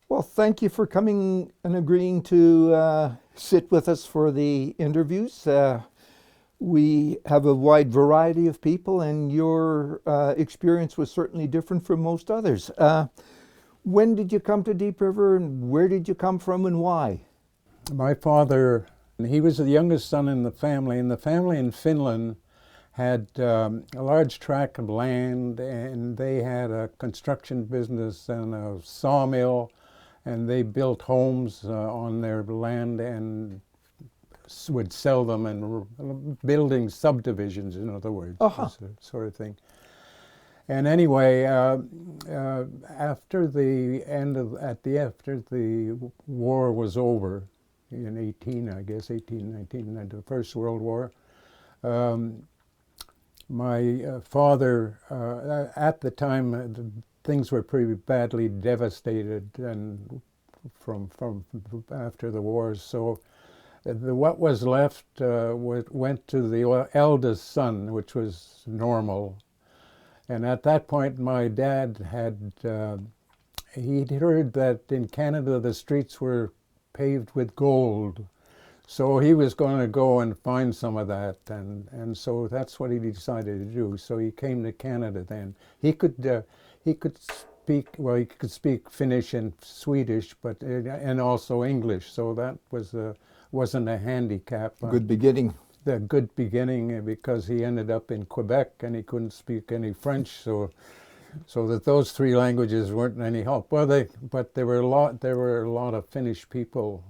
Well, thank you for coming and agreeing to sit with us for the interviews. We have a wide variety of people, and your experience was certainly different from most others. When did you come to Deep River, and where did you come from, and why? My father, he was the youngest son in the family, and the family in Finland had a large tract of land, and they had a construction business and a sawmill, and they built homes on their land and would sell them, and building subdivisions, in other words, Uh-huh. this sort of thing. And anyway, after the after the war was over in 18, I guess 1819, the First World War, um, my father, at the time, things were pretty badly devastated, and from after the wars. So what was left went to the eldest son, which was normal. And at that point, my dad had, he'd heard that in Canada the streets were paved with gold. So he was going to go and find some of that. And so that's what he decided to do. So he came to Canada then. He could speak, well, he could speak Finnish and Swedish, but, and also English. So that wasn't a handicap. Good beginning. The good beginning, because he ended up in Quebec and he couldn't speak any French, so that those three languages weren't any help. Well, but there were a lot of Finnish people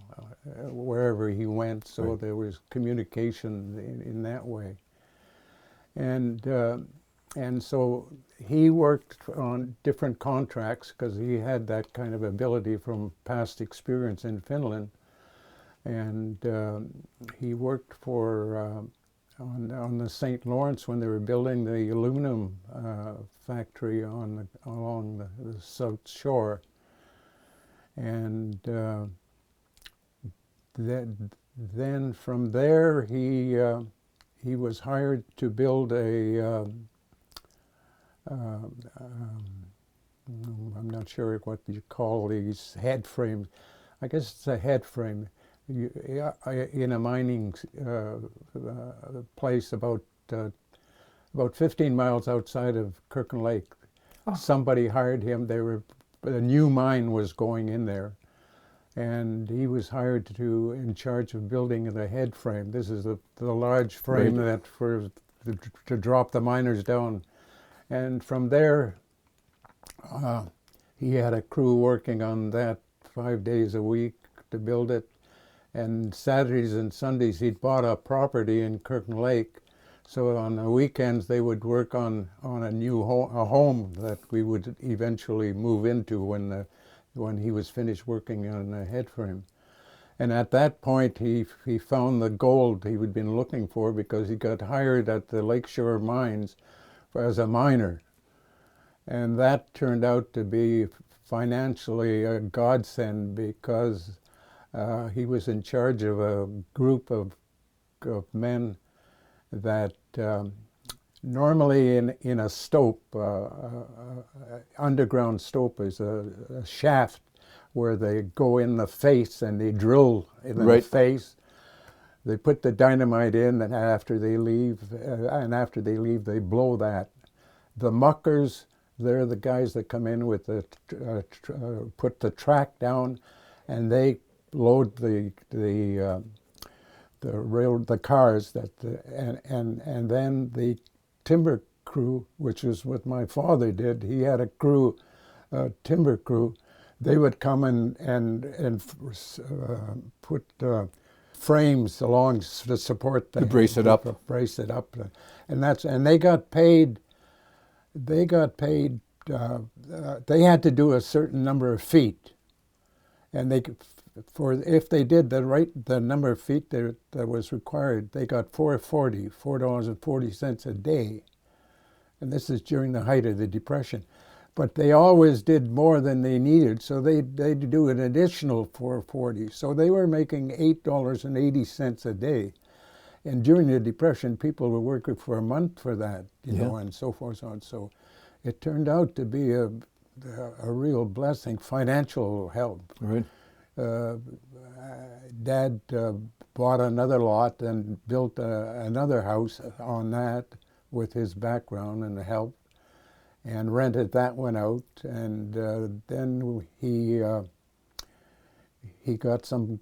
wherever he went, so Right. there was communication in that way. And so he worked on different contracts because he had that kind of ability from past experience in Finland. And he worked for on the St. Lawrence when they were building the aluminum factory along the South Shore. And then from there he was hired to build I'm not sure what you call these head frames. I guess it's a head frame. In a mining place about 15 miles outside of Kirkland Lake. Oh. Somebody hired him. A new mine was going in there, and he was hired in charge of building the head frame. This is the large frame Right. to drop the miners down. And from there, he had a crew working on that 5 days a week to build it. And Saturdays and Sundays, he'd bought a property in Kirkland Lake. So on the weekends, they would work on a new home that we would eventually move into when he was finished working on the head frame. And at that point, he found the gold he had been looking for, because he got hired at the Lakeshore Mines as a miner. And that turned out to be financially a godsend, because he was in charge of a group of men that normally in a stope, underground stope is a shaft where they go in the face and they drill in the face. They put the dynamite in, and after they leave, they blow that. The muckers, they're the guys that come in with put the track down, and they load the cars and then the timber crew, which is what my father did. He had a crew, timber crew. They would come and put frames along to support to brace it up. And they got paid. They had to do a certain number of feet, and if they did the number of feet that was required, they got $4.40 a day. And this is during the height of the Depression. But they always did more than they needed, so they'd do an additional $4.40. So they were making $8.80 a day. And during the Depression, people were working for a month for that, you know, and so forth on. So it turned out to be a real blessing, financial help. Right. Uh, Dad bought another lot and built another house on that with his background and help, and rented that one out. And then he got some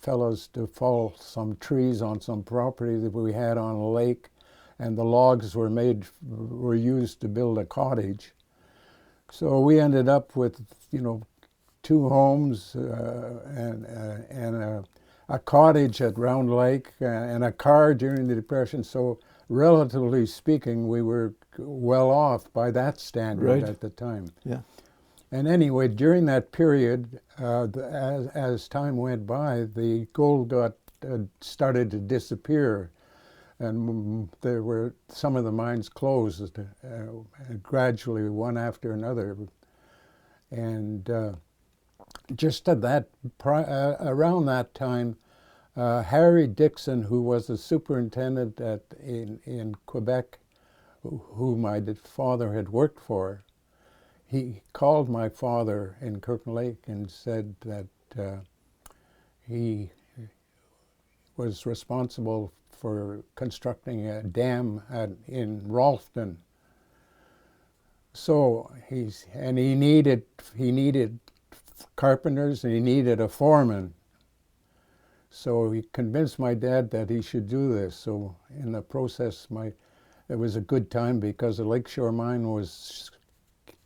fellows to fell some trees on some property that we had on a lake, and the logs were used to build a cottage. So we ended up with, you know, 2 homes and a cottage at Round Lake and a car during the Depression. So relatively speaking, we were well off by that standard Right. at the time. Yeah. And anyway, during that period, as time went by, the gold started to disappear, and there were some of the mines closed gradually, one after another. And just at around that time, Harry Dixon, who was the superintendent in Quebec, who my father had worked for, he called my father in Kirkland Lake and said that he was responsible for constructing a dam in Ralston. So he needed carpenters, and he needed a foreman. So he convinced my dad that he should do this. So in the process, it was a good time because the Lakeshore Mine was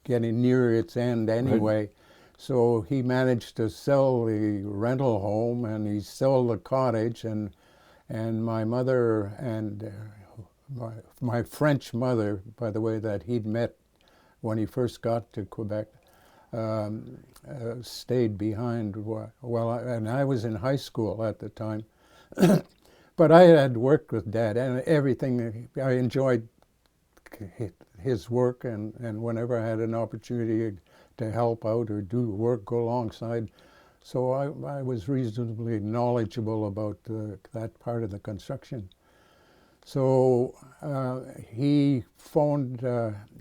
getting near its end anyway. Right. So he managed to sell the rental home, and he sold the cottage, and my mother and my French mother, by the way, that he'd met when he first got to Quebec, stayed behind. And I was in high school at the time. But I had worked with Dad, and everything, I enjoyed his work, and whenever I had an opportunity to help out or do work, go alongside. So I was reasonably knowledgeable about that part of the construction. So he phoned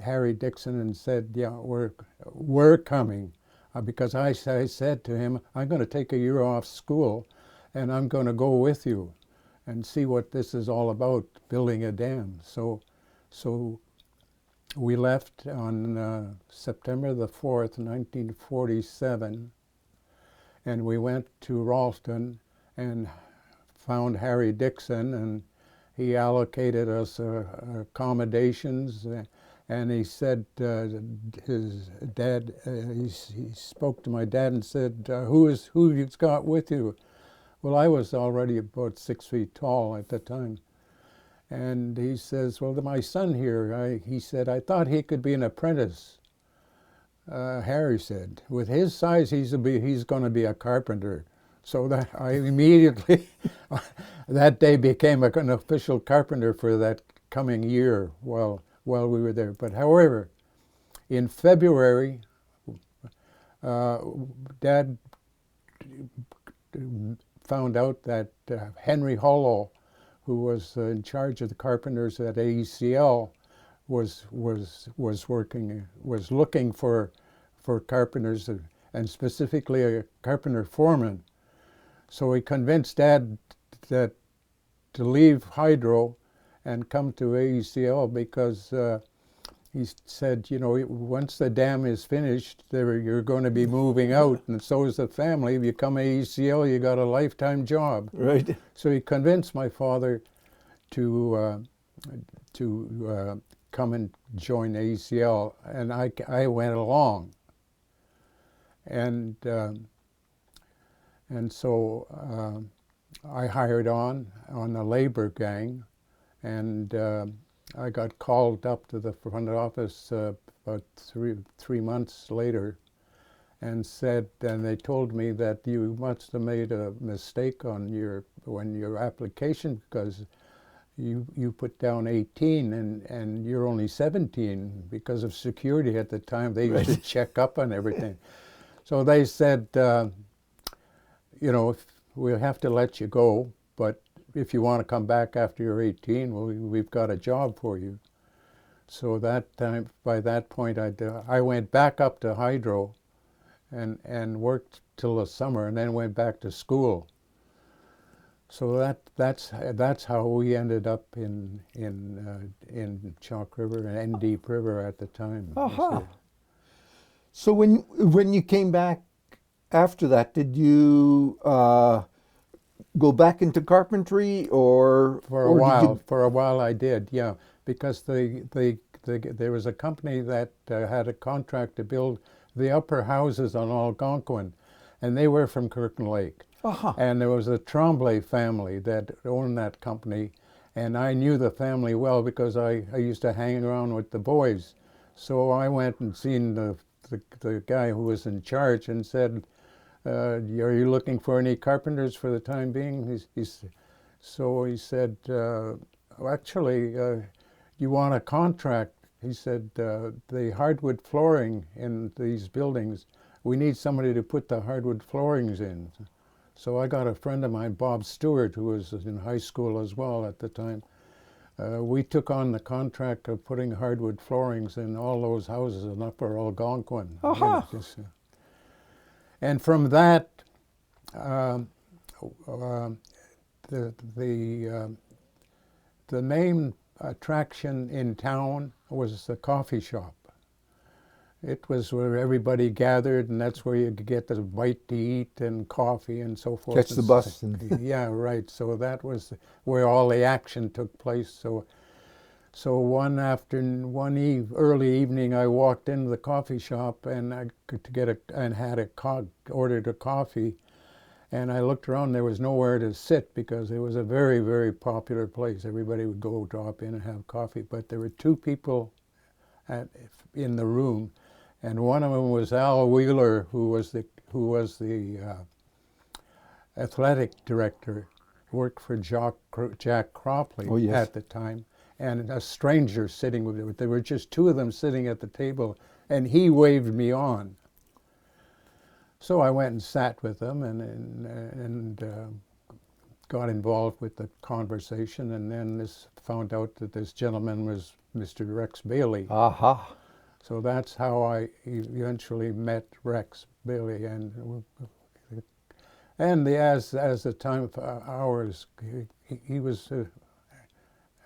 Harry Dixon and said, yeah, we're coming. Because I said to him, I'm going to take a year off school, and I'm going to go with you and see what this is all about, building a dam. So we left on September the 4th, 1947, and we went to Ralston and found Harry Dixon, and he allocated us accommodations, and he said his dad, he spoke to my dad and said, who you've got with you? Well, I was already about 6 feet tall at the time. And he says, well, my son here, he said, I thought he could be an apprentice. Harry said, with his size, he's going to be a carpenter. So that I immediately, that day, became an official carpenter for that coming year while we were there. But however, in February, Dad found out that Henry Hollow, who was in charge of the carpenters at AECL, was looking for carpenters, and specifically a carpenter foreman. So he convinced Dad to leave Hydro and come to AECL because he said, you know, once the dam is finished, you're going to be moving out, and so is the family. If you come AECL, you got a lifetime job. Right. So he convinced my father to come and join AECL, and I went along. And so I hired on the labor gang, and I got called up to the front office about three months later, and they told me that you must have made a mistake on your application, because you put down 18 and you're only 17. Because of security at the time, they used to check up on everything. So they said, you know, we'll have to let you go, but if you want to come back after you're 18, we've got a job for you. So that time, by that point, I went back up to hydro and worked till the summer, and then went back to school. So that's how we ended up in Chalk River and Deep River at the time. Aha. So when you came back after that, did you go back into carpentry, or did you? For a while I did, yeah, because there was a company that had a contract to build the upper houses on Algonquin, and they were from Kirkland Lake. Aha. And there was a Tremblay family that owned that company, and I knew the family well because I used to hang around with the boys. So I went and seen the guy who was in charge and said, are you looking for any carpenters for the time being? So he said, actually, you want a contract? He said, the hardwood flooring in these buildings, we need somebody to put the hardwood floorings in. So I got a friend of mine, Bob Stewart, who was in high school as well at the time. We took on the contract of putting hardwood floorings in all those houses in Upper Algonquin. Aha. And from that, um, the the main attraction in town was the coffee shop. It was where everybody gathered, and that's where you could get the bite to eat and coffee and so forth. Catch the bus. Yeah, right. So that was where all the action took place. So early evening, I walked into the coffee shop and ordered a coffee, and I looked around. There was nowhere to sit because it was a very, very popular place. Everybody would go drop in and have coffee, but there were two people in the room, and one of them was Al Wheeler, who was the athletic director, worked for Jack Cropley. Oh, yes. At the time. And a stranger sitting with them. There were just two of them sitting at the table, and he waved me on. So I went and sat with them and got involved with the conversation, and then found out that this gentleman was Mr. Rex Bailey. Aha. So that's how I eventually met Rex Bailey, and as the time of ours, he was.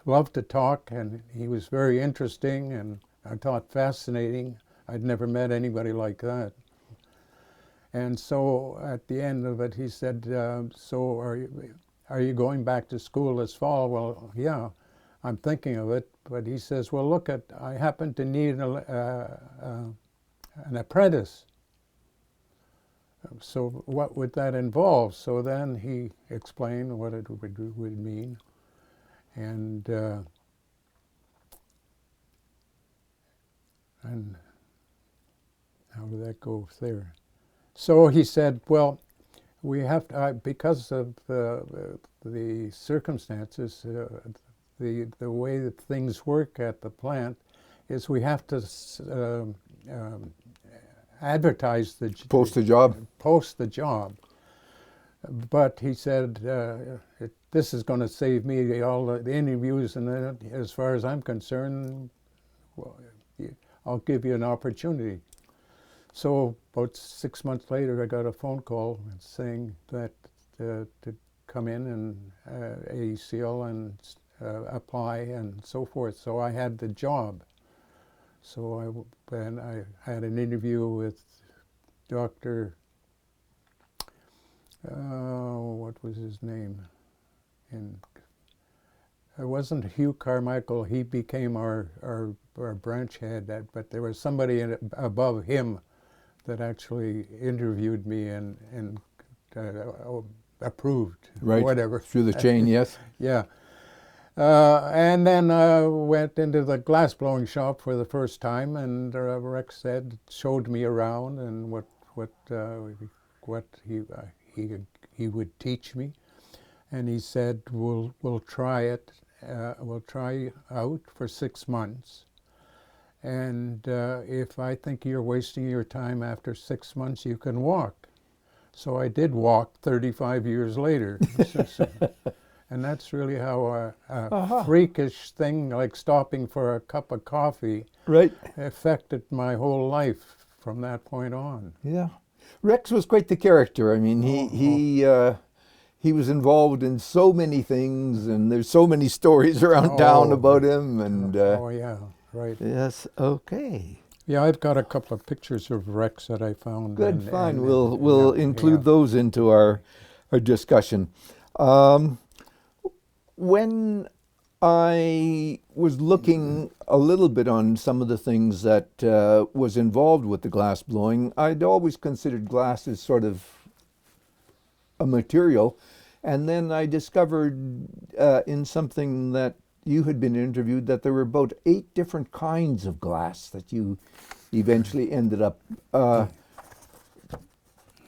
Loved to talk, and he was very interesting, and I thought fascinating. I'd never met anybody like that. And so at the end of it, he said, so are you going back to school this fall? Well, yeah, I'm thinking of it. But he says, well, I happen to need an apprentice. So what would that involve? So then he explained what it would mean. And how did that go there? So he said, well, we have to, because of the circumstances, the way that things work at the plant is we have to advertise Post the job. Post the job. But he said, this is going to save me all the interviews, and then, as far as I'm concerned, well, I'll give you an opportunity. So about 6 months later, I got a phone call saying that to come in and AECL and apply and so forth. So I had the job. So I had an interview with Dr. What was his name? And it wasn't Hugh Carmichael. He became our branch head, but there was somebody above him that actually interviewed me and approved, right, whatever. Through the chain, yes. Yeah. And then went into the glass-blowing shop for the first time, and Rex showed me around and what he would teach me, and he said, we'll try it. We'll try out for 6 months, and if I think you're wasting your time after 6 months, you can walk. So I did walk 35 years later. And that's really how a Uh-huh. freakish thing like stopping for a cup of coffee Right. affected my whole life from that point on. Yeah. Rex was quite the character. I mean, Oh, oh, he was involved in so many things, and there's so many stories around town oh, about him. And oh, yeah, right. yes, okay, Yeah, I've got a couple of pictures of Rex that I found. good, fine. Yeah, We'll yeah. include those into our discussion. Um, when I was looking a little bit on some of the things that was involved with the glass blowing, I'd always considered glass as sort of a material. And then I discovered in something that you had been interviewed that there were about 8 different kinds of glass that you eventually ended up.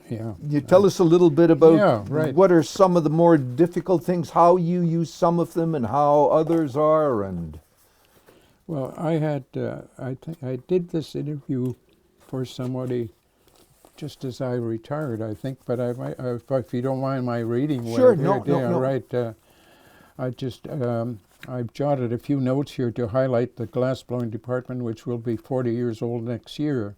Yeah. You tell us a little bit about Yeah, right. what are some of the more difficult things, how you use some of them and how others are, and Well, I did this interview for somebody just as I retired, I think. But I might, if you don't mind my reading, sure, what no, yeah, no. right. I've jotted a few notes here to highlight the glassblowing department, which will be 40 years old next year.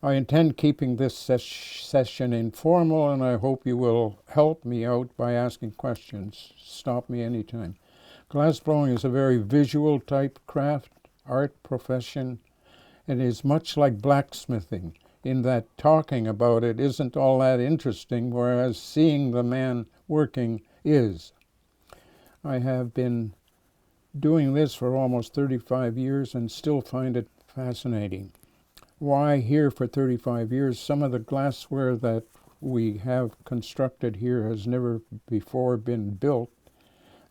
I intend keeping this session informal, and I hope you will help me out by asking questions. Stop me anytime. Glassblowing is a very visual type craft, art profession. It is much like blacksmithing in that talking about it isn't all that interesting, whereas seeing the man working is. I have been doing this for almost 35 years and still find it fascinating. Why here for 35 years? Some of the glassware that we have constructed here has never before been built.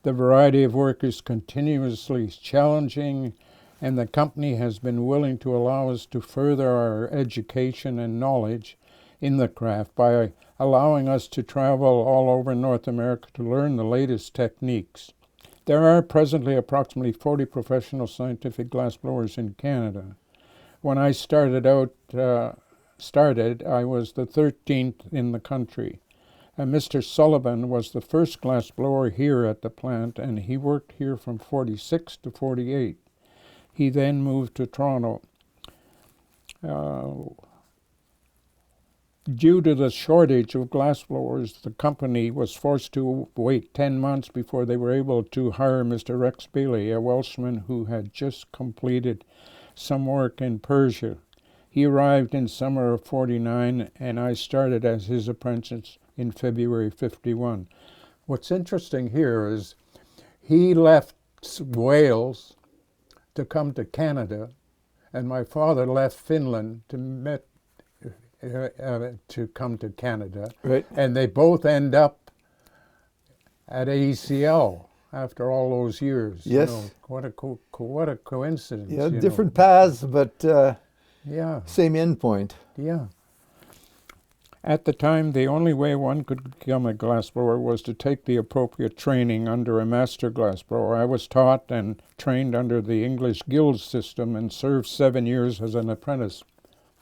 The variety of work is continuously challenging, and the company has been willing to allow us to further our education and knowledge in the craft by allowing us to travel all over North America to learn the latest techniques. There are presently approximately 40 professional scientific glassblowers in Canada. When I started, I was the 13th in the country. And Mr. Sullivan was the first glassblower here at the plant, and he worked here from 46 to 48. He then moved to Toronto. Due to the shortage of glassblowers, the company was forced to wait 10 months before they were able to hire Mr. Rex Bailey, a Welshman who had just completed some work in Persia. He arrived in summer of 49, and I started as his apprentice in February 51. What's interesting here is he left Wales to come to Canada, and my father left Finland to come to Canada, right. and they both end up at ACL after all those years. Yes. You know, what a coincidence. Yeah, you different know. paths, but Yeah, same end point. yeah. At the time, the only way one could become a glassblower was to take the appropriate training under a master glassblower. I was taught and trained under the English Guild system and served 7 years as an apprentice.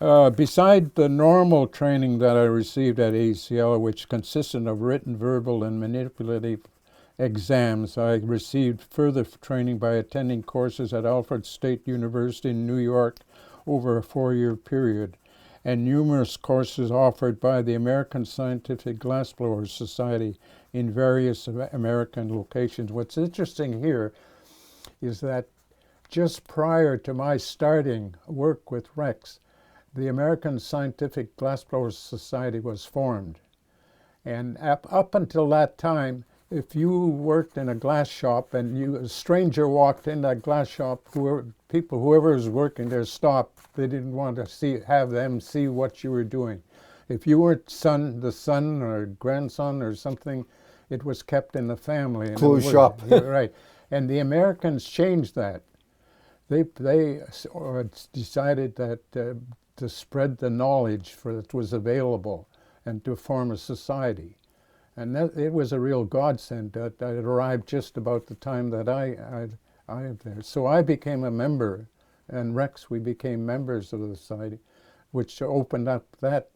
Beside the normal training that I received at ACL, which consisted of written, verbal, and manipulative exams, I received further training by attending courses at Alfred State University in New York over a 4-year period, and numerous courses offered by the American Scientific Glassblowers Society in various American locations. What's interesting here is that just prior to my starting work with Rex, the American Scientific Glassblowers Society was formed. And up until that time, if you worked in a glass shop and a stranger walked in that glass shop, whoever was working there stopped. They didn't want to have them see what you were doing. If you weren't the son or grandson or something, it was kept in the family. Closed shop. Right. And the Americans changed that. They decided that to spread the knowledge that was available and to form a society. And it was a real godsend that it arrived just about the time that I was there. So I became a member, and Rex, we became members of the society, which opened up that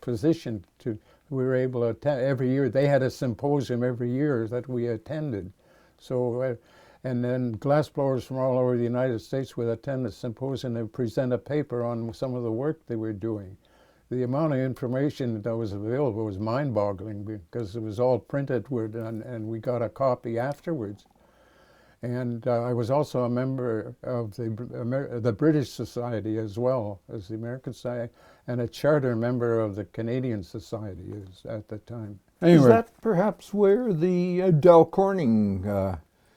position to we were able to attend every year. They had a symposium every year that we attended. So, and then glassblowers from all over the United States would attend the symposium and present a paper on some of the work they were doing. The amount of information that was available was mind-boggling because it was all printed and we got a copy afterwards. And I was also a member of the British Society as well as the American Society, and a charter member of the Canadian Society at the time. Is that perhaps where the Dow Corning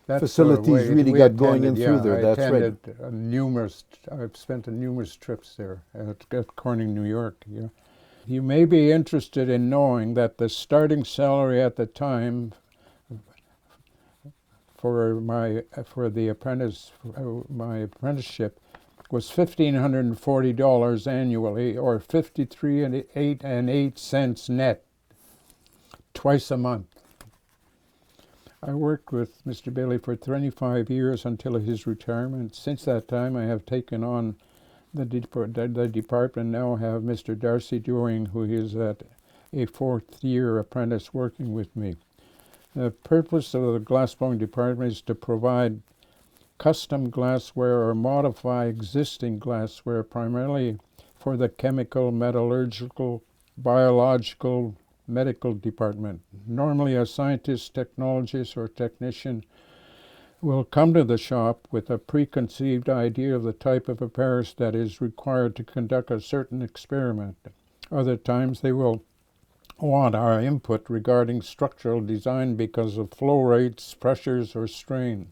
facilities really got going in through there? That's right. I've spent numerous trips there at Corning, New York. Yeah. You may be interested in knowing that the starting salary at the time for my apprenticeship was $1,540 annually, or 53 cents net, twice a month. I worked with Mr. Bailey for 25 years until his retirement. Since that time, I have taken on the department. Now have Mr. Darcy Doering, who is at a fourth-year apprentice working with me. The purpose of the glassblowing department is to provide custom glassware or modify existing glassware, primarily for the chemical, metallurgical, biological, medical department. Normally a scientist, technologist, or technician will come to the shop with a preconceived idea of the type of apparatus that is required to conduct a certain experiment. Other times they will want our input regarding structural design because of flow rates, pressures, or strain.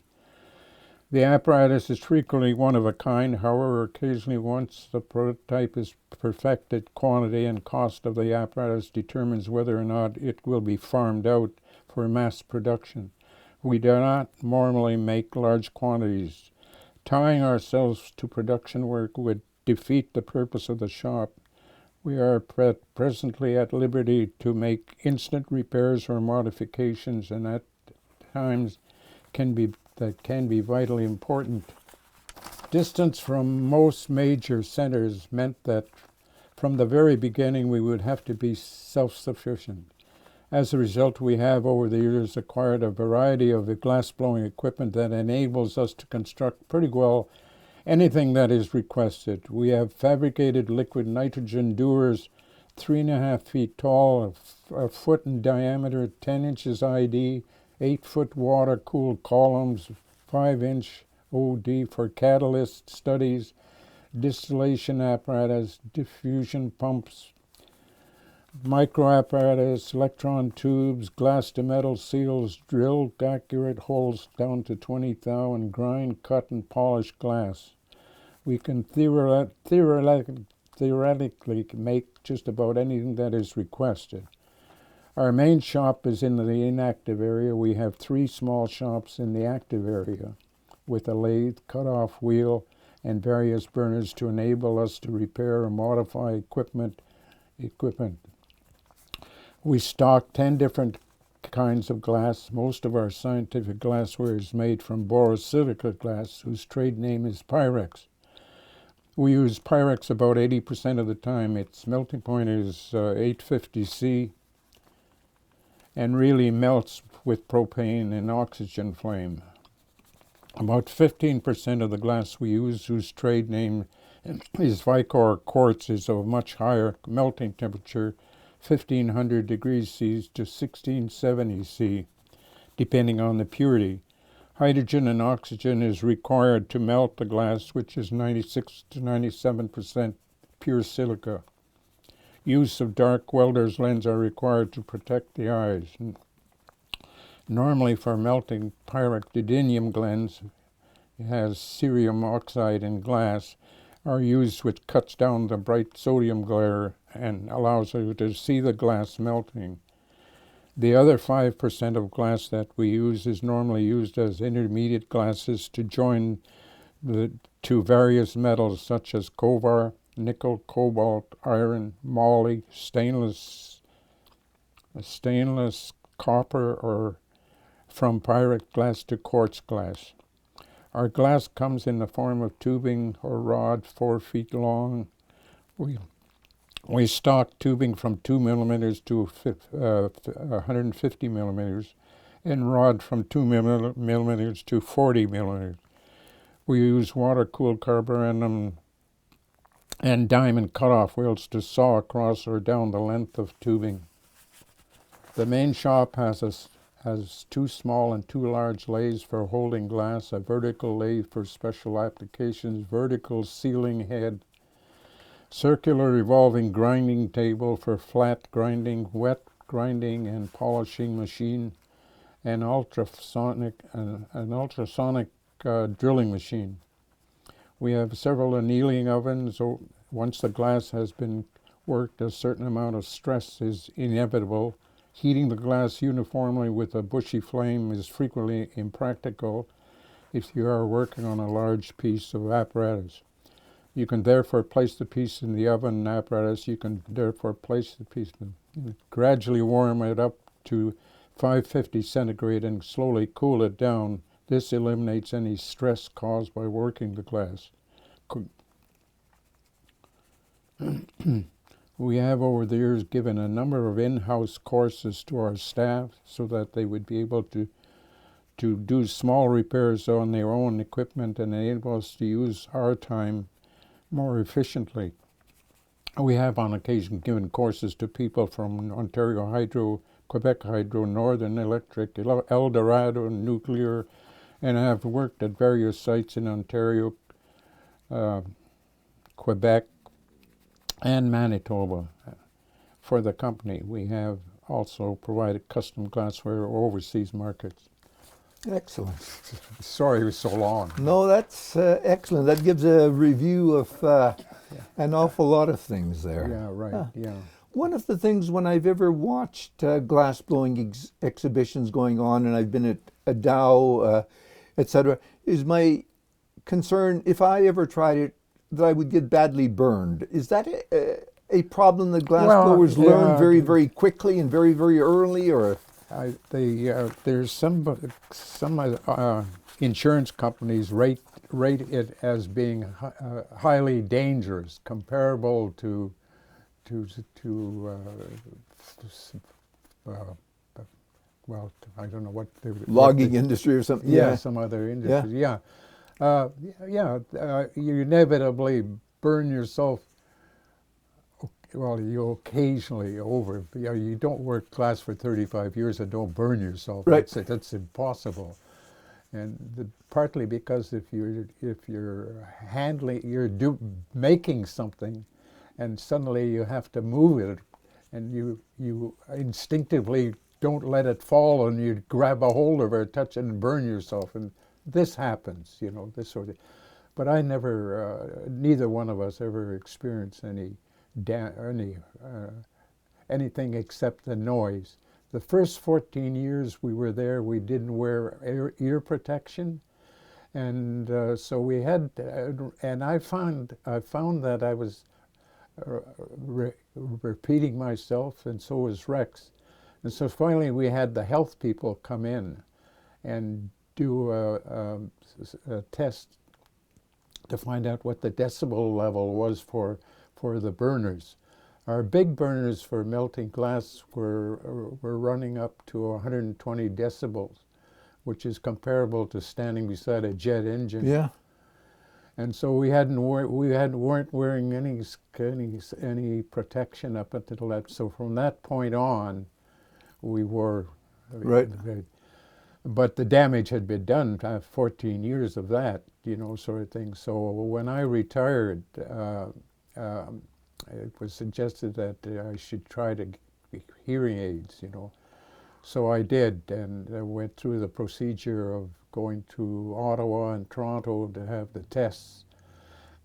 The apparatus is frequently one of a kind. However, occasionally once the prototype is perfected, quantity and cost of the apparatus determines whether or not it will be farmed out for mass production. We do not normally make large quantities. Tying ourselves to production work would defeat the purpose of the shop. We are presently at liberty to make instant repairs or modifications, and at times can be vitally important. Distance from most major centers meant that from the very beginning we would have to be self-sufficient. As a result, we have over the years acquired a variety of glassblowing equipment that enables us to construct pretty well anything that is requested. We have fabricated liquid nitrogen dewars 3.5 feet tall, a foot in diameter, 10 inches ID, 8-foot water-cooled columns, 5-inch OD for catalyst studies, distillation apparatus, diffusion pumps, micro-apparatus, electron tubes, glass-to-metal seals, drilled accurate holes down to 20 thou, and grind, cut, and polish glass. We can theoretically make just about anything that is requested. Our main shop is in the inactive area. We have 3 small shops in the active area with a lathe, cut-off wheel, and various burners to enable us to repair or modify equipment. We stock 10 different kinds of glass. Most of our scientific glassware is made from borosilicate glass, whose trade name is Pyrex. We use Pyrex about 80% of the time. Its melting point is 850 C and really melts with propane and oxygen flame. About 15% of the glass we use, whose trade name is Vicor quartz, is of much higher melting temperature, 1500 degrees C to 1670 C, depending on the purity. Hydrogen and oxygen is required to melt the glass, which is 96 to 97% pure silica. Use of dark welder's lens are required to protect the eyes. Normally for melting pyroxidinium lens, it has cerium oxide in glass, are used, which cuts down the bright sodium glare and allows you to see the glass melting. The other 5% of glass that we use is normally used as intermediate glasses to join to various metals such as covar, nickel, cobalt, iron, moly, stainless, copper, or from pyrex glass to quartz glass. Our glass comes in the form of tubing or rod 4 feet long. We stock tubing from 2 millimeters to 150 millimeters, and rod from 2 millimeters to 40 millimeters. We use water-cooled carborundum and diamond cutoff wheels to saw across or down the length of tubing. The main shop has 2 small and 2 large lathes for holding glass, a vertical lathe for special applications, vertical sealing head, circular revolving grinding table for flat grinding, wet grinding and polishing machine, and an ultrasonic drilling machine. We have several annealing ovens. Once the glass has been worked, a certain amount of stress is inevitable. Heating the glass uniformly with a bushy flame is frequently impractical if you are working on a large piece of apparatus. You can therefore place the piece in the oven apparatus. You can therefore place the piece and gradually warm it up to 550 centigrade and slowly cool it down. This eliminates any stress caused by working the glass. We have over the years given a number of in-house courses to our staff so that they would be able to do small repairs on their own equipment and enable us to use our time more efficiently. We have on occasion given courses to people from Ontario Hydro, Quebec Hydro, Northern Electric, El Dorado Nuclear, and have worked at various sites in Ontario, Quebec, and Manitoba. For the company, we have also provided custom glassware overseas markets. Excellent. Sorry it was so long. No, that's excellent. That gives a review of an awful lot of things there. Yeah, right, yeah. One of the things when I've ever watched glass blowing exhibitions going on, and I've been at a Dow, etc., is my concern, if I ever tried it, that I would get badly burned. Is that a problem that glass blowers learn very, very quickly and very, very early, or? There's some insurance companies rate it as being highly dangerous, comparable to well, I don't know what they would. Logging industry or something. Yeah, some other industry. Yeah, you inevitably burn yourself. Well, you occasionally over. You don't work glass for 35 years and don't burn yourself. Right. That's impossible. And partly because if you're making something, and suddenly you have to move it, and you instinctively don't let it fall, and you grab a hold of it, touch it, and burn yourself. And this happens, this sort of. But I never, neither one of us ever experienced anything except the noise. The first 14 years we were there, we didn't wear ear protection, and so we had. And I found that I was repeating myself, and so was Rex. And so finally, we had the health people come in and do a test to find out what the decibel level was for the burners. Our big burners for melting glass were running up to 120 decibels, which is comparable to standing beside a jet engine. Yeah. And so we weren't wearing any protection up until that. So from that point on, we wore. Right. But the damage had been done. 14 years of that, sort of thing. So when I retired. It was suggested that I should try to get hearing aids, So I did, and I went through the procedure of going to Ottawa and Toronto to have the tests.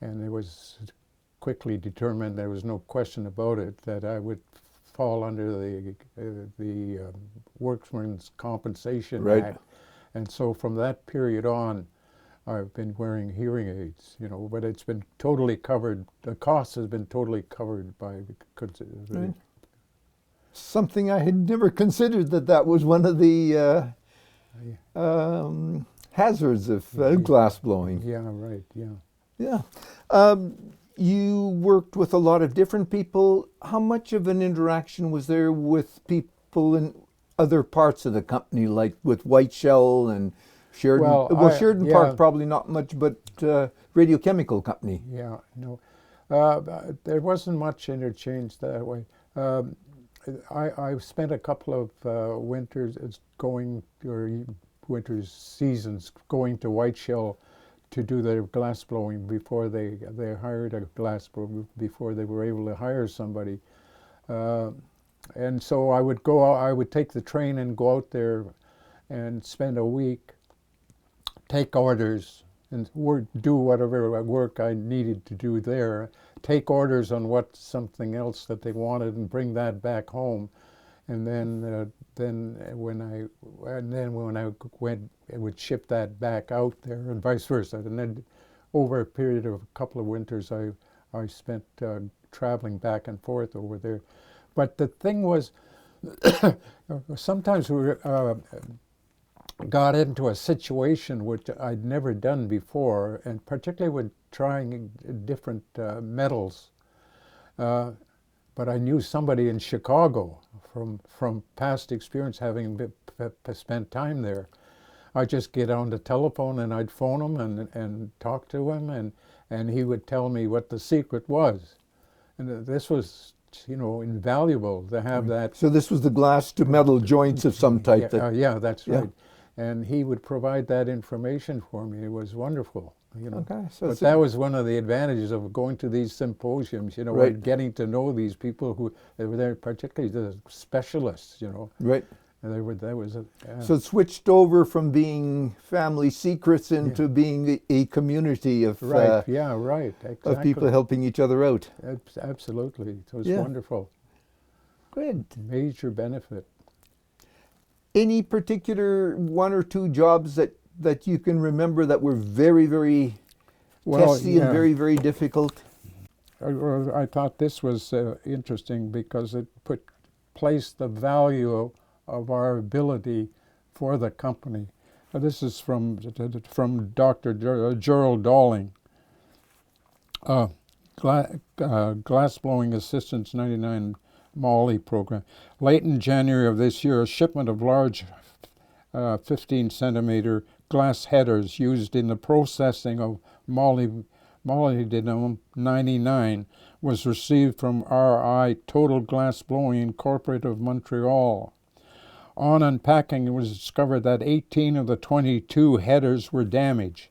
And it was quickly determined, there was no question about it, that I would fall under the Workmen's Compensation Act. And so from that period on, I've been wearing hearing aids, but it's been totally covered. The cost has been totally covered by. Right. Something I had never considered that was one of the hazards of glass blowing. Yeah, right. Yeah. Yeah. You worked with a lot of different people. How much of an interaction was there with people in other parts of the company, like with Whiteshell and Sheridan? Well, Well, Sheridan Park yeah, probably not much, but Radiochemical Company. yeah, no. There wasn't much interchange that way. Um, I spent a couple of winters winters seasons going to Whiteshell to do their glass blowing before they hired a glass blower, before they were able to hire somebody. Uh, and so I would take the train and go out there and spend a week, take orders, and do whatever work I needed to do there, take orders on what something else that they wanted, and bring that back home. And then when I went, I would ship that back out there, and vice versa. And then over a period of a couple of winters, I spent traveling back and forth over there. But the thing was, sometimes we got into a situation which I'd never done before, and particularly with trying different metals. But I knew somebody in Chicago from past experience, having spent time there. I'd just get on the telephone and I'd phone him and talk to him, and he would tell me what the secret was. And this was, invaluable to have that. So this was the glass to metal joints of some type. Yeah, that's Yeah. right. And he would provide that information for me. It was wonderful. Okay, so But that was one of the advantages of going to these symposiums, Right. and getting to know these people who they were there, particularly the specialists, right. And that was So it switched over from being family secrets into being a community of right, right, exactly. of people helping each other out. Absolutely, it was Yeah. wonderful. Good. Major benefit. Any particular one or two jobs that you can remember that were very, very testy and very, very difficult? I thought this was interesting because it placed the value of our ability for the company. This is from Dr. Gerald Dalling, Glass Blowing Assistance 99 Molly program. Late in January of this year, a shipment of large 15-centimeter glass headers used in the processing of molybdenum 99 was received from RI Total Glass Blowing Incorporated of Montreal. On unpacking, it was discovered that 18 of the 22 headers were damaged.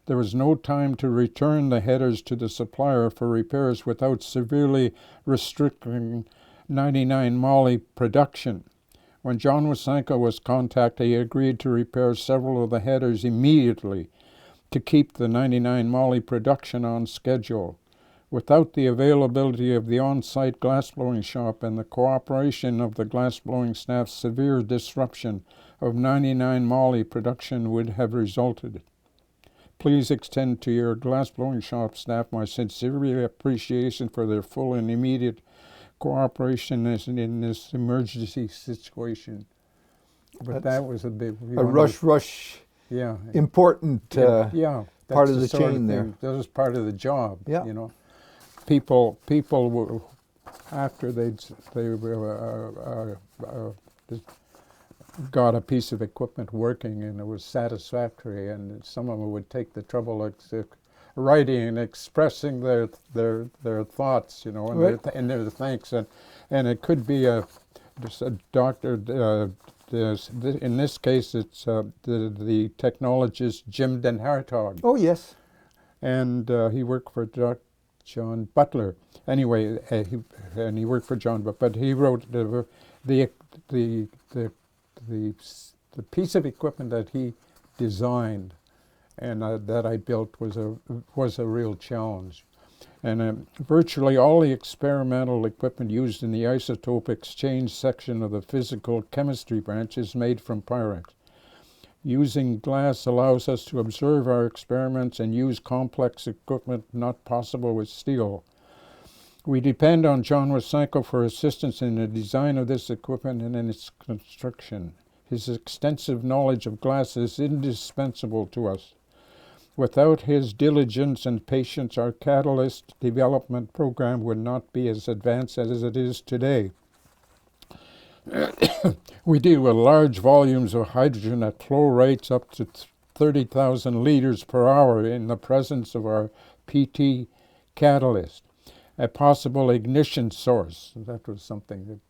There was no time to return the headers to the supplier for repairs without severely restricting 99 moly production. When John Wesanko was contacted, he agreed to repair several of the headers immediately to keep the 99 moly production on schedule. Without the availability of the on-site glassblowing shop and the cooperation of the glassblowing staff, severe disruption of 99 moly production would have resulted. Please extend to your glassblowing shop staff my sincere appreciation for their full and immediate cooperation in this emergency situation. But that was a big... rush, yeah, important yeah, part of the sort chain there. That was part of the job, Yeah. People were, after they got a piece of equipment working and it was satisfactory, and some of them would take the trouble of writing and expressing their thoughts, and, Right. their thanks, and it could be just a doctor. In this case, it's the technologist Jim Den Hartog, Oh yes. and he worked for John Butler. Anyway, he worked for John, but he wrote the piece of equipment that he designed and that I built was a real challenge. And virtually all the experimental equipment used in the isotope exchange section of the physical chemistry branch is made from Pyrex. Using glass allows us to observe our experiments and use complex equipment not possible with steel. We depend on John Wesanko for assistance in the design of this equipment and in its construction. His extensive knowledge of glass is indispensable to us. Without his diligence and patience, our catalyst development program would not be as advanced as it is today. We deal with large volumes of hydrogen at flow rates up to 30,000 liters per hour in the presence of our PT catalyst. A possible ignition source. That was something that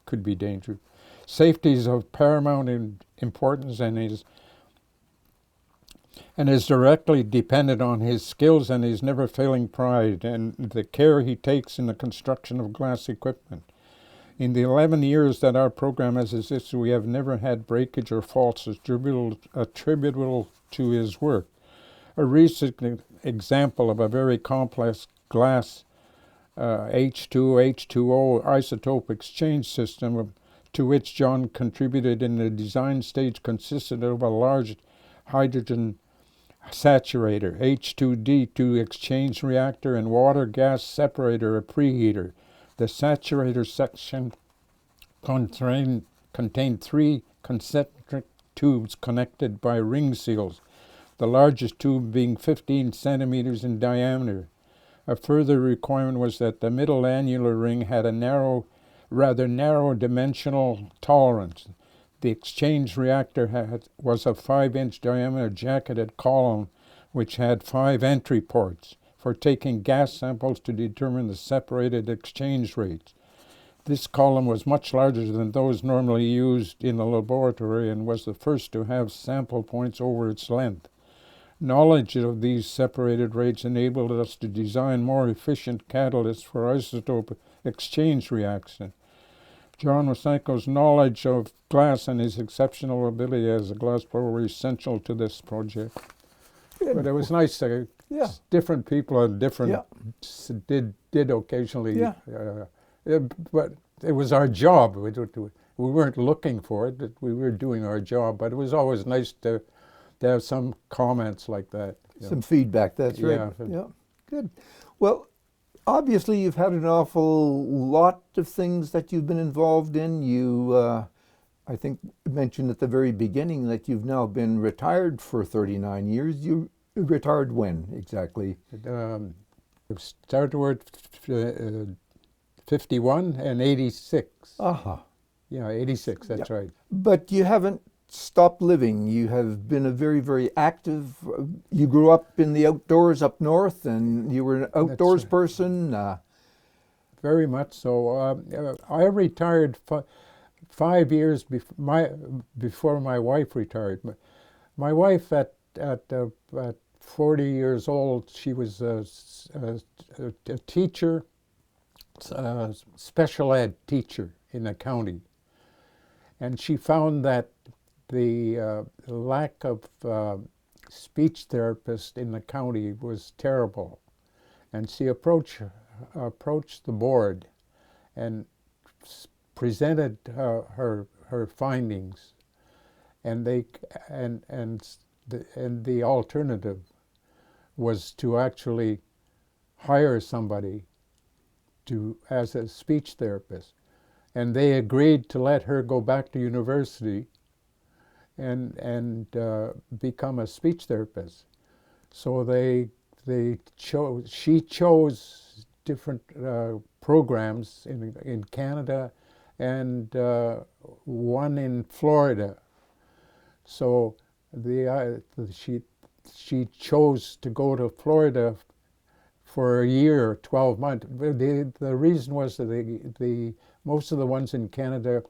could be dangerous. Safety is of paramount importance and is directly dependent on his skills and his never-failing pride and the care he takes in the construction of glass equipment. In the 11 years that our program has existed, we have never had breakage or faults attributable to his work. A recent example of a very complex glass H2O isotope exchange system to which John contributed in the design stage consisted of a large hydrogen saturator, H2D2 exchange reactor, and water gas separator, a preheater. The saturator section contained 3 concentric tubes connected by ring seals, the largest tube being 15 centimeters in diameter. A further requirement was that the middle annular ring had a rather narrow dimensional tolerance. The exchange reactor was a 5-inch diameter jacketed column which had 5 entry ports for taking gas samples to determine the separated exchange rates. This column was much larger than those normally used in the laboratory and was the first to have sample points over its length. Knowledge of these separated rates enabled us to design more efficient catalysts for isotope exchange reaction. John Wesanko's knowledge of glass and his exceptional ability as a glass blower were essential to this project. But it was nice that different people and different did occasionally. But it was our job. We weren't looking for it. We were doing our job. But it was always nice to have some comments like that. Some feedback, that's right. Yeah, good. Well, obviously you've had an awful lot of things that you've been involved in. You, I think, mentioned at the very beginning that you've now been retired for 39 years. You retired when, exactly? Started work 51 and 86. Yeah, 86, that's right. But you haven't stopped living. You have been a very, very active. You grew up in the outdoors up north, and you were an outdoors person. Very much so. I retired 5 years before my wife retired. My wife, at 40 years old, she was a teacher, special ed teacher in the county, and she found that the lack of speech therapists in the county was terrible, and she approached the board and presented her findings, and the alternative was to actually hire somebody as a speech therapist, and they agreed to let her go back to university and become a speech therapist. So she chose different programs in Canada and one in Florida. So she chose to go to Florida for a year, 12 months. The reason was that most of the ones in Canada,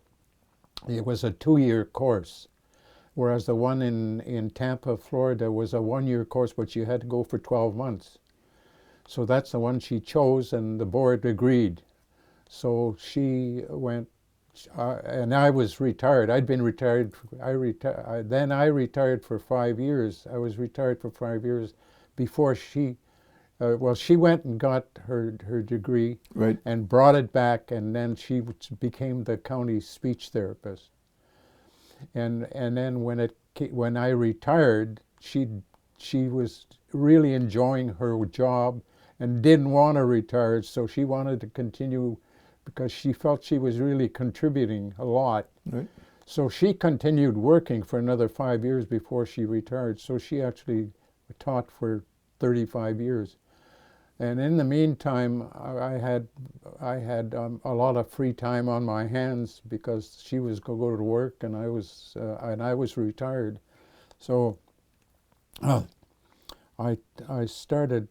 it was a 2-year course, whereas the one in Tampa, Florida was a 1-year course, but you had to go for 12 months. So that's the one she chose, and the board agreed. So she went, and I was retired. I'd been retired. Then I retired for 5 years. I was retired for 5 years before she. She went and got her degree, right, and brought it back, and then she became the county speech therapist. And then when I retired, she was really enjoying her job and didn't want to retire, so she wanted to continue because she felt she was really contributing a lot. Right. So she continued working for another 5 years before she retired. So she actually taught for 35 years. And in the meantime, I had a lot of free time on my hands because she was go to work and I was retired. So I started.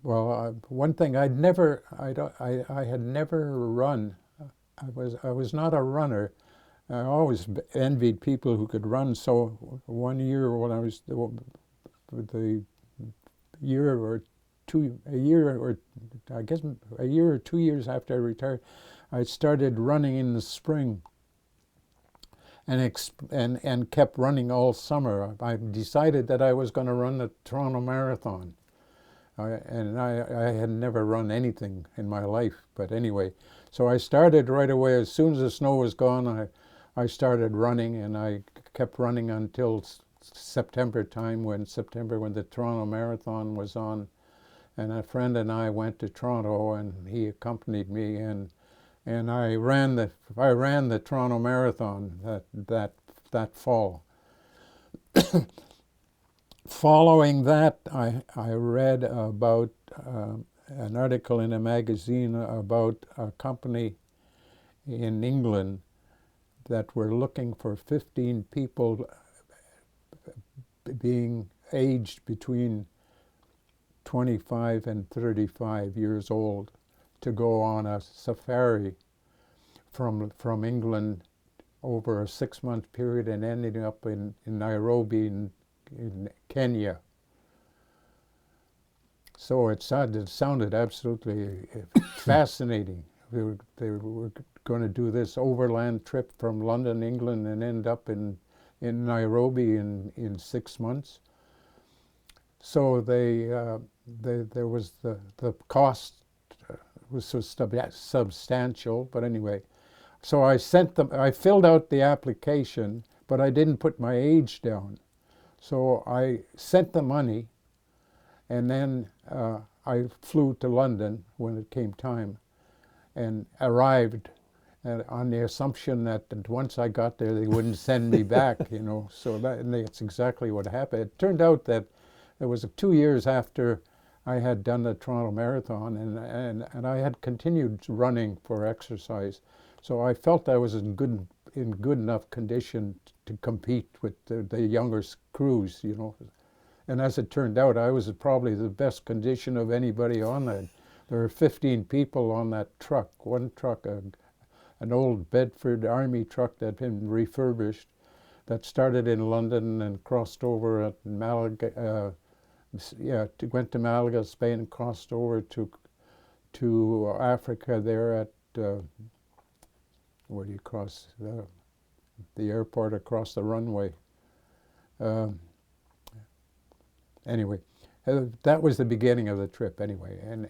One thing I had never run. I was not a runner. I always envied people who could run. So one year when I was the year or two, a year or I guess a year or 2 years after I retired, I started running in the spring and kept running all summer. I decided that I was going to run the Toronto Marathon. I had never run anything in my life, but anyway, so I started right away. As soon as the snow was gone, I started running, and I kept running until September time, when the Toronto Marathon was on, and a friend and I went to Toronto, and he accompanied me, and I ran the Toronto Marathon that fall. Following that, I read about an article in a magazine about a company in England that were looking for 15 people being aged between 25 and 35 years old to go on a safari from England over a 6-month period and ending up in Nairobi in Kenya. So it sounded absolutely fascinating. They were going to do this overland trip from London, England, and end up in Nairobi in 6 months. So there was the cost was so substantial, but anyway. So I filled out the application, but I didn't put my age down. So I sent the money, and then I flew to London when it came time, and arrived on the assumption that once I got there, they wouldn't send me back, So that's exactly what happened. It turned out that it was 2 years after I had done the Toronto Marathon, and I had continued running for exercise. So I felt I was in good enough condition to compete with the younger crews, And as it turned out, I was probably the best condition of anybody on that. There were 15 people on that truck. One truck, an old Bedford Army truck that had been refurbished, that started in London and crossed over at Malaga. Went to Malaga, Spain, and crossed over to Africa there at where do you cross the airport across the runway. Anyway, that was the beginning of the trip. Anyway, and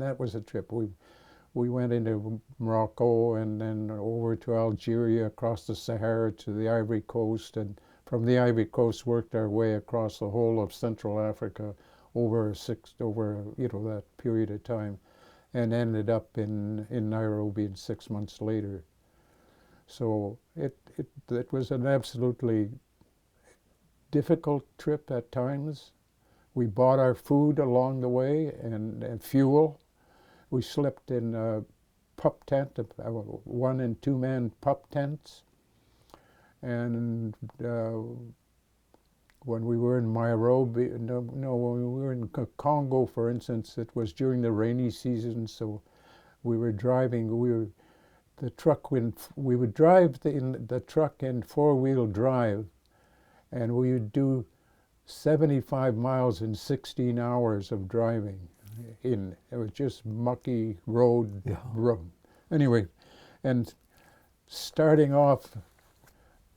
that was a trip. We went into Morocco and then over to Algeria, across the Sahara to the Ivory Coast, and from the Ivory Coast worked our way across the whole of Central Africa over that period of time, and ended up in Nairobi 6 months later. So it was an absolutely difficult trip at times. We bought our food along the way and fuel. We slept in a pup tent, 1- and 2-man pup tents. And when we were in Nairobi, when we were in Congo, for instance, it was during the rainy season, so we were driving. We would drive the truck in 4-wheel drive, and we would do 75 miles in 16 hours of driving. It was just mucky road. Yeah. Anyway, and starting off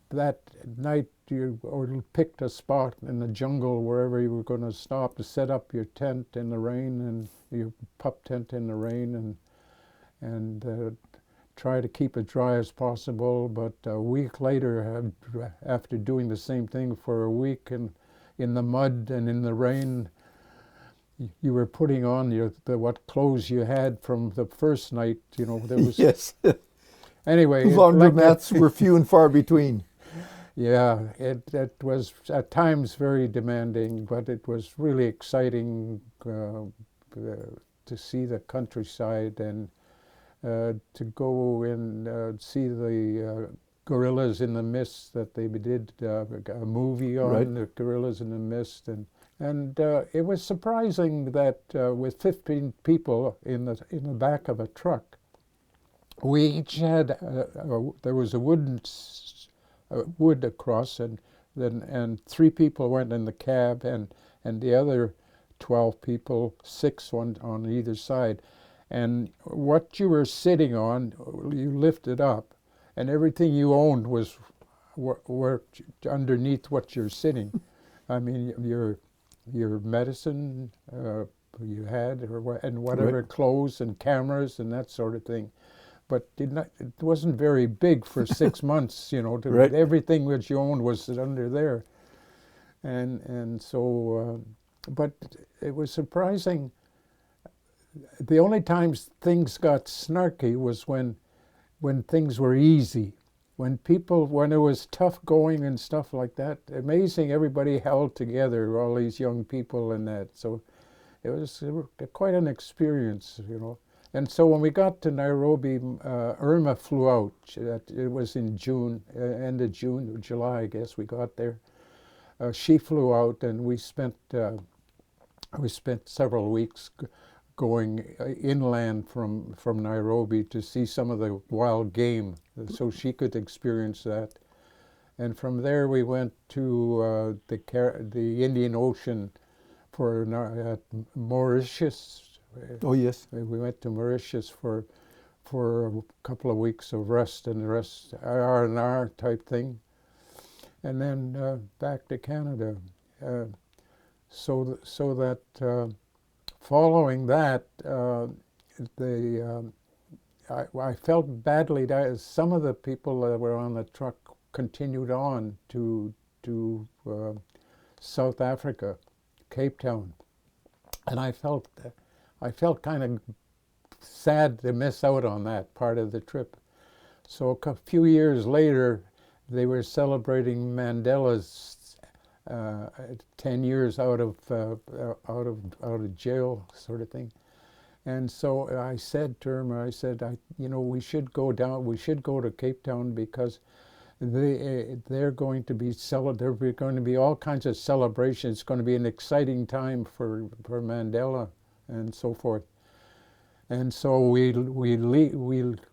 that night, you picked a spot in the jungle wherever you were going to stop to set up your tent in the rain, and your pup tent in the rain, and try to keep it dry as possible. But a week later, after doing the same thing for a week in the mud and in the rain, you were putting on what clothes you had from the first night. There was Yes. Anyway, laundromats were few and far between. Yeah, it was at times very demanding, but it was really exciting to see the countryside and to go and see the gorillas in the mist that they did a movie Right. on the gorillas in the mist, and it was surprising that with 15 people in the back of a truck, we each had there was a wood across, and 3 people went in the cab, and the other 12 people, 6 on either side. And what you were sitting on, you lifted up, and everything you owned was worked underneath what you're sitting. I mean, your medicine you had, and Right. whatever clothes and cameras and that sort of thing. But it wasn't very big for 6 months. Right. Everything that you owned was under there, and so. But it was surprising. The only times things got snarky was when things were easy. When it was tough going and stuff like that, amazing, everybody held together, all these young people and that. So it was quite an experience. And so when we got to Nairobi, Irma flew out. It was in June, end of June or July, I guess we got there. She flew out, and we spent several weeks going inland from Nairobi to see some of the wild game, so she could experience that. And from there we went to the Indian Ocean for Mauritius. Oh, yes. We went to Mauritius for a couple of weeks of rest and the rest R&R type thing, and then back to Canada. So that following that, I felt badly that some of the people that were on the truck continued on to South Africa, Cape Town, and I felt kind of sad to miss out on that part of the trip. So a few years later, they were celebrating Mandela's 10 years out of jail, sort of thing. And so I said to him, we should go down. We should go to Cape Town because they're going to be there's going to be all kinds of celebrations. It's going to be an exciting time for Mandela and so forth. And so we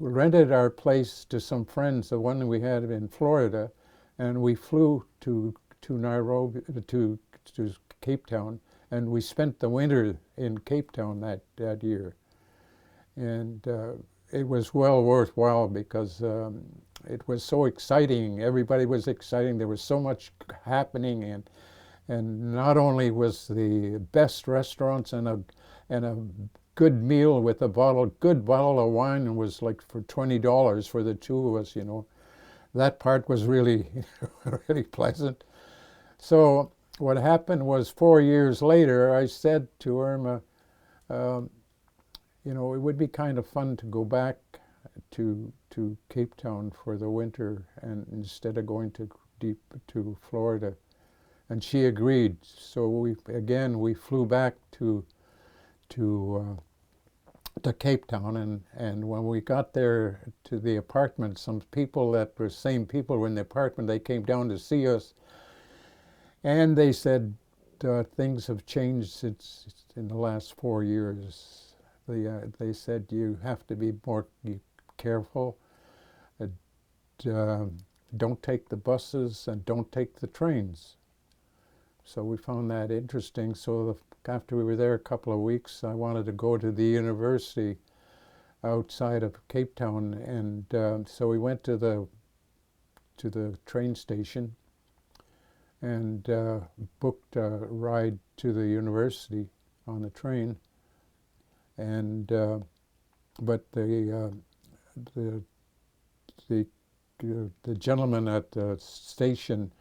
rented our place to some friends, the one we had in Florida, and we flew to Nairobi, to Cape Town, and we spent the winter in Cape Town that year. And it was well worthwhile because it was so exciting. Everybody was exciting. There was so much happening, and not only was the best restaurants and a good meal with a good bottle of wine, and was like for $20 for the two of us. That part was really really pleasant. So what happened was 4 years later, I said to Irma, it would be kind of fun to go back to Cape Town for the winter, and instead of going to Florida. And she agreed. So we flew back to Cape Town, and when we got there to the apartment, some people that were same people were in the apartment. They came down to see us, and they said things have changed since in the last 4 years. They said you have to be more careful. Don't take the buses and don't take the trains. So we found that interesting. So after we were there a couple of weeks, I wanted to go to the university outside of Cape Town, and so we went to the train station and booked a ride to the university on the train. And but the gentleman at the station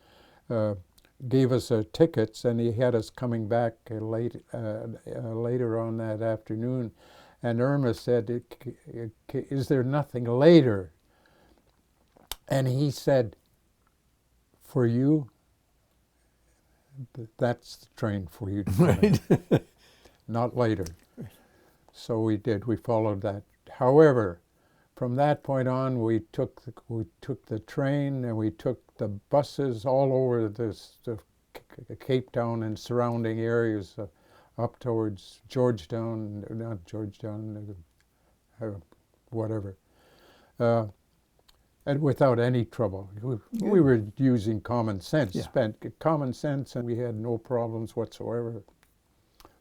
gave us tickets, and he had us coming back later on that afternoon. And Irma said, "Is there nothing later?" And he said, For you, that's the train for you to come in, Right. not later. So we did. We followed that. However, from that point on, we took the train and we took the buses all over the Cape Town and surrounding areas, up towards Georgetown, not Georgetown, whatever, and without any trouble. We were using common sense, Yeah. spent common sense, and we had no problems whatsoever.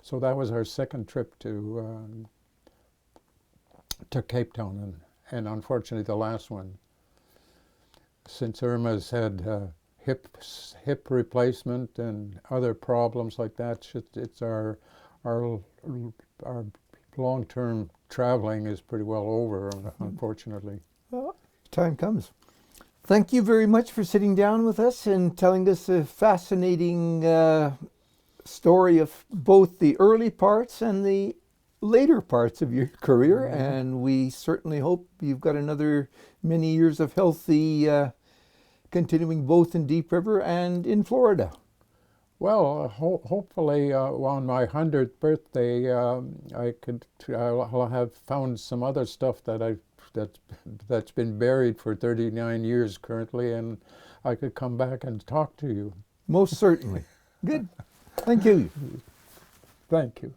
So that was our second trip to Cape Town, and unfortunately the last one. Since Irma's had hip replacement and other problems like that, it's our long-term traveling is pretty well over, unfortunately. Well, time comes. Thank you very much for sitting down with us and telling us a fascinating story of both the early parts and the later parts of your career. Mm-hmm. And we certainly hope you've got another many years of healthy continuing both in Deep River and in Florida. Well, hopefully on my 100th birthday, I'll have found some other stuff that's been buried for 39 years currently, and I could come back and talk to you. Most certainly. Good. Thank you. Thank you.